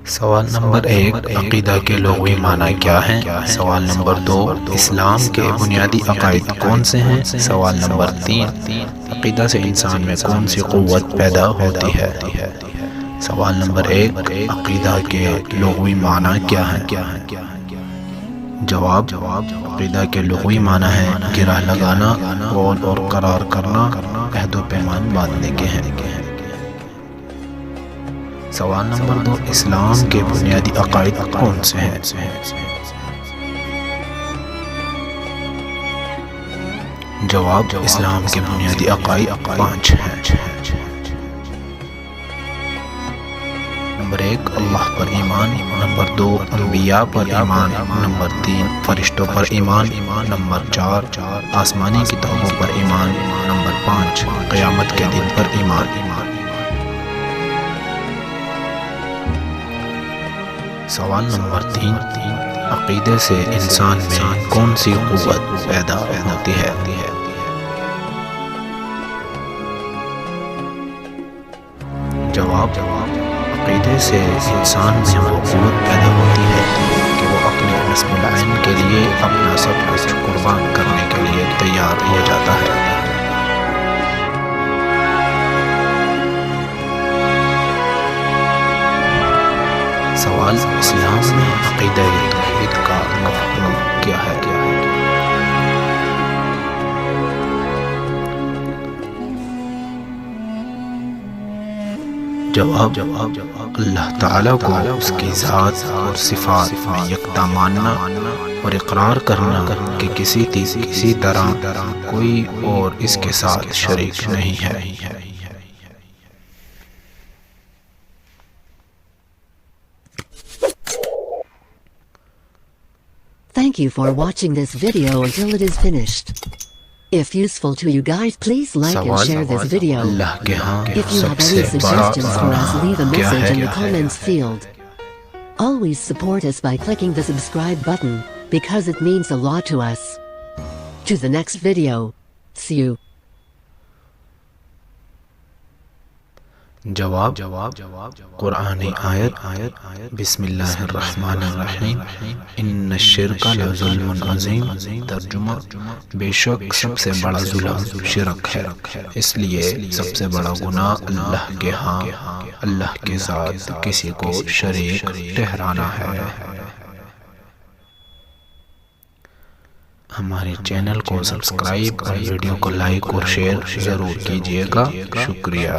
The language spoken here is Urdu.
سوال نمبر 1، عقیدہ کے لغوی معنی کیا ہیں؟ سوال نمبر 2، اسلام کے بنیادی عقائد کون سے ہیں؟ سوال نمبر 3، عقیدہ سے انسان میں کون سی قوت پیدا ہوتی ہے؟ سوال نمبر 1، عقیدہ کے لغوی معنی کیا ہیں؟ جواب، عقیدہ کے لغوی معنی ہے گرہ لگانا، قول اور قرار کرنا، عہد و پیمان باندھنے کے ہیں۔ سوال نمبر 2، اسلام کے بنیادی عقائد کون سے ہیں؟ جواب، اسلام کے بنیادی عقائد 5 ہیں۔ نمبر 1، اللہ پر ایمان، نمبر 2، انبیاء پر ایمان، نمبر 3، فرشتوں پر ایمان، نمبر 4، آسمانی کتابوں پر ایمان، نمبر 5، قیامت کے دن پر ایمان۔ سوال نمبر 3، عقیدے سے انسان میں کون سی قوت پیدا ہوتی ہے؟ جواب، عقیدے سے انسان میں وہ قوت پیدا ہوتی ہے کہ وہ اپنے نصب العین کے لیے اپنا سب کچھ قربان کرنے کے لیے تیار ہو جاتا ہے۔ سوال، اسلام میں عقیدہ توحید کا مفہوم کیا ہے؟ جواب، اللہ تعالیٰ کو اس کی ذات اور صفات میں یکتا ماننا اور اقرار کرنا کہ کسی طرح کوئی اور اس کے ساتھ شریک نہیں ہے۔ Thank you for watching this video until it is finished. If useful to you guys, please like and share this video. If you have any suggestions for us, leave a message in the comments field. Always support us by clicking the subscribe button, because it means a lot to us. To the next video. See you. جواب، قرآنی آیت، بسم اللہ الرحمن الرحیم، ان الشرک لظلم عظیم۔ ترجمہ، بے شک سب سے بڑا ظلم شرک ہے، اس لیے سب سے بڑا گناہ اللہ کے ہاں اللہ کے ساتھ کسی کو شریک ٹھہرانا ہے۔ ہمارے چینل کو سبسکرائب اور ویڈیو کو لائک اور شیئر ضرور کیجیے گا۔ شکریہ۔